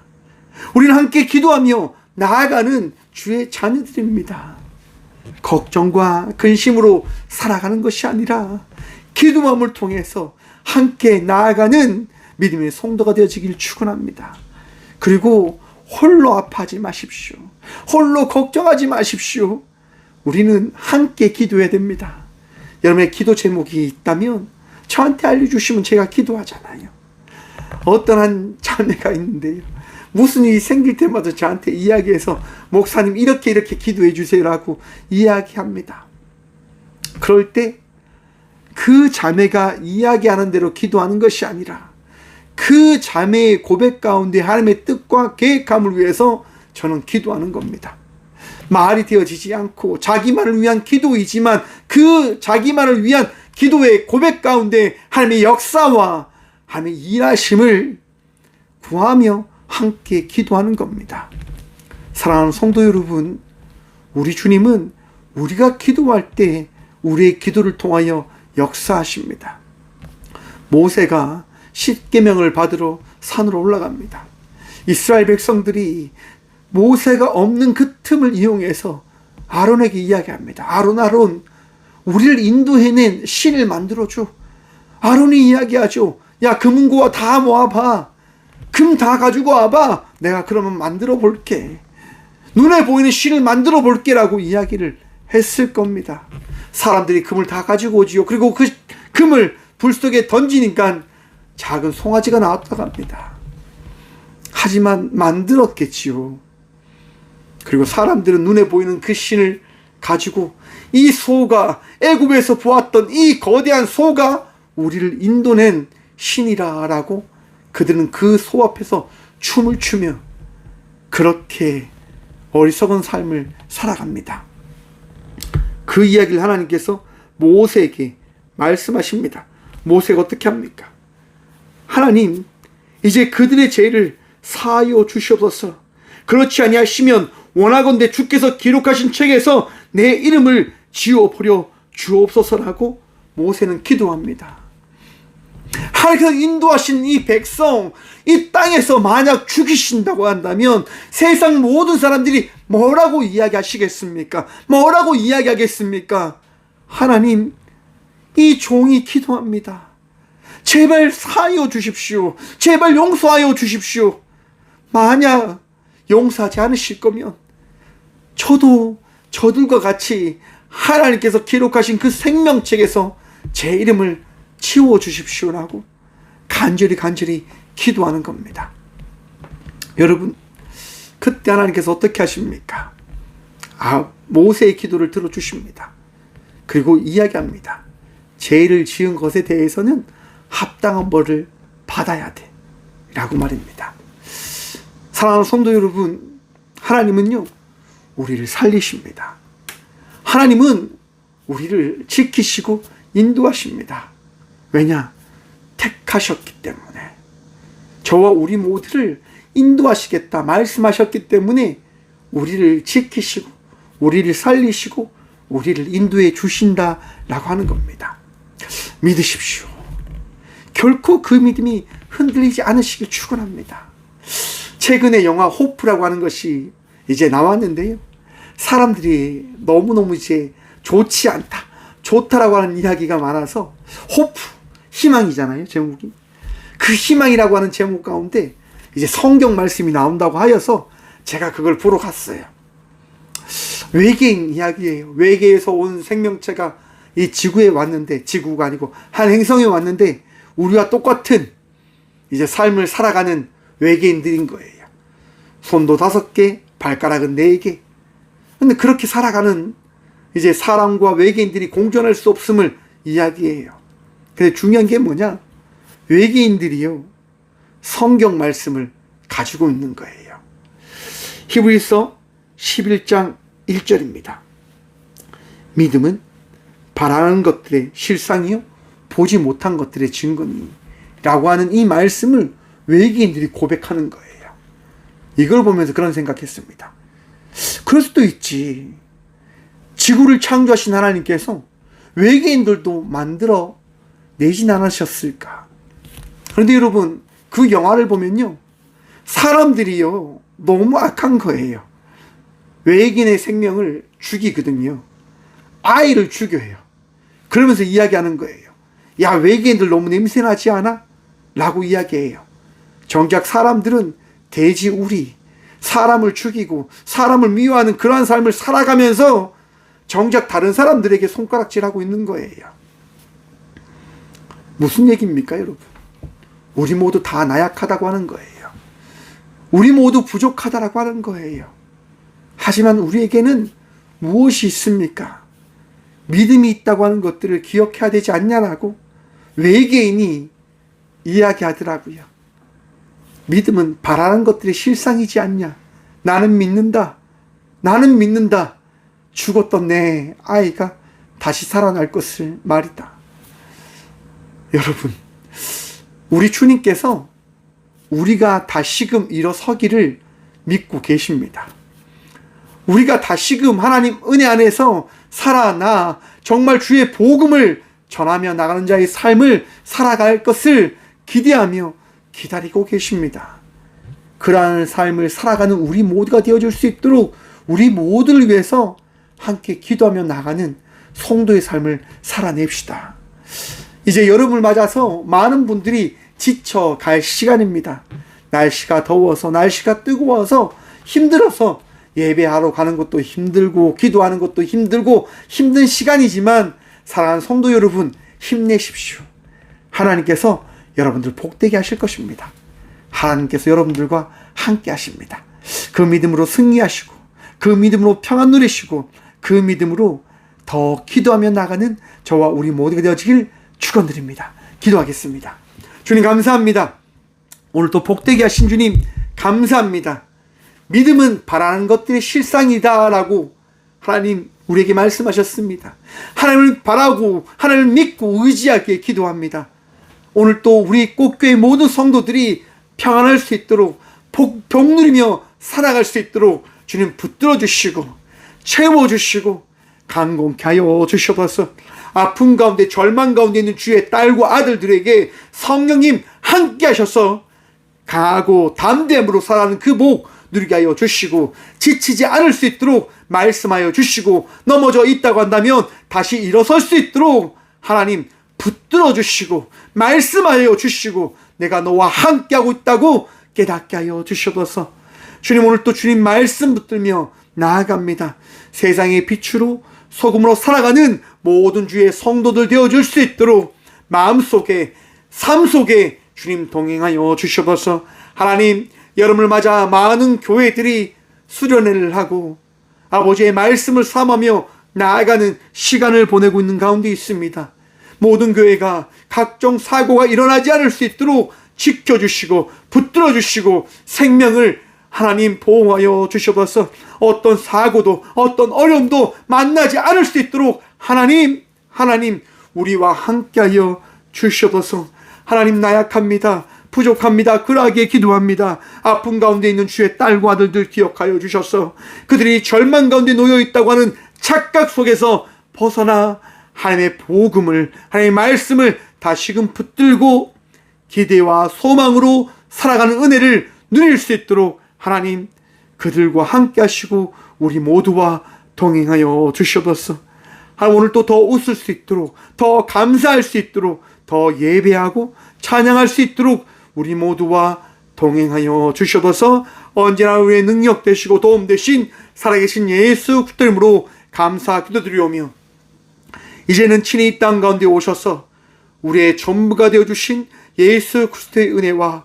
우리는 함께 기도하며 나아가는 주의 자녀들입니다. 걱정과 근심으로 살아가는 것이 아니라 기도함을 통해서 함께 나아가는 믿음의 성도가 되어지길 축원합니다. 그리고 홀로 아파하지 마십시오. 홀로 걱정하지 마십시오. 우리는 함께 기도해야 됩니다. 여러분의 기도 제목이 있다면 저한테 알려주시면 제가 기도하잖아요. 어떤 한 자매가 있는데요, 무슨 일이 생길 때마다 저한테 이야기해서 목사님 이렇게 기도해 주세요라고 이야기합니다. 그럴 때 그 자매가 이야기하는 대로 기도하는 것이 아니라 그 자매의 고백 가운데 하나님의 뜻과 계획함을 위해서 저는 기도하는 겁니다. 말이 되어지지 않고 자기만을 위한 기도이지만 그 자기만을 위한 기도의 고백 가운데 하나님의 역사와 하나님의 일하심을 구하며 함께 기도하는 겁니다. 사랑하는 성도 여러분, 우리 주님은 우리가 기도할 때 우리의 기도를 통하여 역사하십니다. 모세가 십계명을 받으러 산으로 올라갑니다. 이스라엘 백성들이 모세가 없는 그 틈을 이용해서 아론에게 이야기합니다. 아론, 우리를 인도해낸 신을 만들어줘. 아론이 이야기하죠. 야, 금은고와 다 모아봐. 금 다 가지고 와봐. 내가 그러면 만들어 볼게. 눈에 보이는 신을 만들어 볼게라고 이야기를 했을 겁니다. 사람들이 금을 다 가지고 오지요. 그리고 그 금을 불 속에 던지니까 작은 송아지가 나왔다고 합니다. 하지만 만들었겠지요. 그리고 사람들은 눈에 보이는 그 신을 가지고 이 소가, 애굽에서 보았던 이 거대한 소가 우리를 인도낸 신이라라고 그들은 그 소 앞에서 춤을 추며 그렇게 어리석은 삶을 살아갑니다. 그 이야기를 하나님께서 모세에게 말씀하십니다. 모세가 어떻게 합니까? 하나님, 이제 그들의 죄를 사하여 주시옵소서. 그렇지 아니하시면 원하건대 주께서 기록하신 책에서 내 이름을 지워버려 주옵소서라고 모세는 기도합니다. 하나님께서 인도하신 이 백성, 이 땅에서 만약 죽이신다고 한다면 세상 모든 사람들이 뭐라고 이야기하시겠습니까? 뭐라고 이야기하겠습니까? 하나님, 이 종이 기도합니다. 제발 사하여 주십시오. 제발 용서하여 주십시오. 만약 용서하지 않으실 거면 저도 저들과 같이 하나님께서 기록하신 그 생명책에서 제 이름을 지워주십시오라고 간절히 기도하는 겁니다. 여러분, 그때 하나님께서 어떻게 하십니까? 모세의 기도를 들어주십니다. 그리고 이야기합니다. 죄를 지은 것에 대해서는 합당한 벌을 받아야 돼 라고 말입니다. 사랑하는 성도 여러분, 하나님은요 우리를 살리십니다. 하나님은 우리를 지키시고 인도하십니다. 왜냐? 택하셨기 때문에. 저와 우리 모두를 인도하시겠다 말씀하셨기 때문에 우리를 지키시고 우리를 살리시고 우리를 인도해 주신다라고 하는 겁니다. 믿으십시오. 결코 그 믿음이 흔들리지 않으시길 축원합니다. 최근에 영화 호프라고 하는 것이 이제 나왔는데요. 사람들이 너무너무 이제 좋지 않다, 좋다라고 하는 이야기가 많아서 호프, 희망이잖아요, 제목이. 그 희망이라고 하는 제목 가운데 이제 성경 말씀이 나온다고 하여서 제가 그걸 보러 갔어요. 외계인 이야기예요. 외계에서 온 생명체가 이 지구에 왔는데, 지구가 아니고 한 행성에 왔는데 우리와 똑같은 이제 삶을 살아가는 외계인들인 거예요. 손도 5개, 발가락은 4개. 근데 그렇게 살아가는 이제 사람과 외계인들이 공존할 수 없음을 이야기해요. 근데 중요한 게 뭐냐? 외계인들이요, 성경 말씀을 가지고 있는 거예요. 히브리서 11장 1절입니다. 믿음은 바라는 것들의 실상이요 보지 못한 것들의 증거니 라고 하는 이 말씀을 외계인들이 고백하는 거예요. 이걸 보면서 그런 생각했습니다. 그럴 수도 있지. 지구를 창조하신 하나님께서 외계인들도 만들어 내진 않으셨을까? 그런데 여러분, 그 영화를 보면요, 사람들이요 너무 악한 거예요. 외계인의 생명을 죽이거든요. 아이를 죽여요. 그러면서 이야기하는 거예요. 야, 외계인들 너무 냄새나지 않아? 라고 이야기해요. 정작 사람들은 돼지 우리, 사람을 죽이고 사람을 미워하는 그러한 삶을 살아가면서 정작 다른 사람들에게 손가락질하고 있는 거예요. 무슨 얘기입니까, 여러분? 우리 모두 다 나약하다고 하는 거예요. 우리 모두 부족하다라고 하는 거예요. 하지만 우리에게는 무엇이 있습니까? 믿음이 있다고 하는 것들을 기억해야 되지 않냐라고 외계인이 이야기하더라고요. 믿음은 바라는 것들의 실상이지 않냐. 나는 믿는다. 나는 믿는다. 죽었던 내 아이가 다시 살아날 것을 말이다. 여러분, 우리 주님께서 우리가 다시금 일어서기를 믿고 계십니다. 우리가 다시금 하나님 은혜 안에서 살아나 정말 주의 복음을 전하며 나가는 자의 삶을 살아갈 것을 기대하며 기다리고 계십니다. 그러한 삶을 살아가는 우리 모두가 되어줄 수 있도록 우리 모두를 위해서 함께 기도하며 나가는 성도의 삶을 살아냅시다. 이제 여름을 맞아서 많은 분들이 지쳐갈 시간입니다. 날씨가 더워서, 날씨가 뜨거워서 힘들어서 예배하러 가는 것도 힘들고 기도하는 것도 힘들고 힘든 시간이지만 사랑하는 성도 여러분, 힘내십시오. 하나님께서 여러분들 복되게 하실 것입니다. 하나님께서 여러분들과 함께 하십니다. 그 믿음으로 승리하시고 그 믿음으로 평안 누리시고 그 믿음으로 더 기도하며 나가는 저와 우리 모두가 되어지길 축원드립니다. 기도하겠습니다. 주님 감사합니다. 오늘 또 복되게 하신 주님 감사합니다. 믿음은 바라는 것들의 실상이다 라고 하나님 우리에게 말씀하셨습니다. 하나님을 바라고 하나님을 믿고 의지하게 기도합니다. 오늘 또 우리 꽃교회 모든 성도들이 평안할 수 있도록 복 누리며 살아갈 수 있도록 주님 붙들어 주시고 채워주시고 강건케 하여 주셔서 아픔 가운데 절망 가운데 있는 주의 딸과 아들들에게 성령님 함께 하셔서 강하고 담대함으로 살아가는 그 복 누리게 하여 주시고 지치지 않을 수 있도록 말씀하여 주시고 넘어져 있다고 한다면 다시 일어설 수 있도록 하나님 붙들어 주시고 말씀하여 주시고 내가 너와 함께하고 있다고 깨닫게 하여 주셔서 주님 오늘 또 주님 말씀 붙들며 나아갑니다. 세상의 빛으로 소금으로 살아가는 모든 주의 성도들 되어줄 수 있도록 마음속에 삶 속에 주님 동행하여 주셔서 하나님, 여름을 맞아 많은 교회들이 수련회를 하고 아버지의 말씀을 삼으며 나아가는 시간을 보내고 있는 가운데 있습니다. 모든 교회가 각종 사고가 일어나지 않을 수 있도록 지켜주시고 붙들어 주시고 생명을 하나님 보호하여 주셔서 어떤 사고도 어떤 어려움도 만나지 않을 수 있도록 하나님 우리와 함께하여 주셔서 하나님, 나약합니다. 부족합니다. 그러하게 기도합니다. 아픔 가운데 있는 주의 딸과 아들들 기억하여 주셔서 그들이 절망 가운데 놓여 있다고 하는 착각 속에서 벗어나 하나님의 복음을, 하나님의 말씀을 다시금 붙들고 기대와 소망으로 살아가는 은혜를 누릴 수 있도록 하나님 그들과 함께 하시고 우리 모두와 동행하여 주셔서 하나님, 오늘 또 더 웃을 수 있도록, 더 감사할 수 있도록, 더 예배하고 찬양할 수 있도록 우리 모두와 동행하여 주셔서 언제나 우리의 능력 되시고 도움 되신 살아계신 예수 그리스도 이름으로 감사 기도드리오며, 이제는 친히 이 땅 가운데 오셔서 우리의 전부가 되어주신 예수 그리스도의 은혜와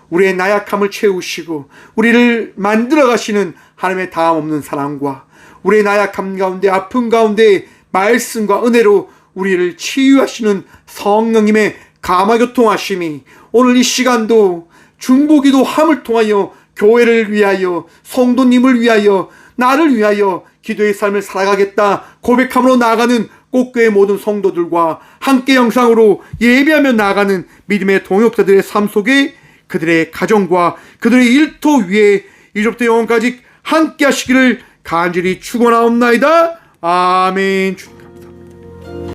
우리의 나약함을 채우시고 우리를 만들어 가시는 하나님의 다함없는 사랑과 우리의 나약함 가운데 아픔 가운데 말씀과 은혜로 우리를 치유하시는 성령님의 감화교통하심이 오늘 이 시간도 중보기도 함을 통하여 교회를 위하여 성도님을 위하여 나를 위하여 기도의 삶을 살아가겠다 고백함으로 나아가는 꽃교회 모든 성도들과 함께 영상으로 예배하며 나아가는 믿음의 동역자들의 삶 속에 그들의 가정과 그들의 일터 위에 이제부터 영원까지 함께 하시기를 간절히 축원하옵나이다. 아멘.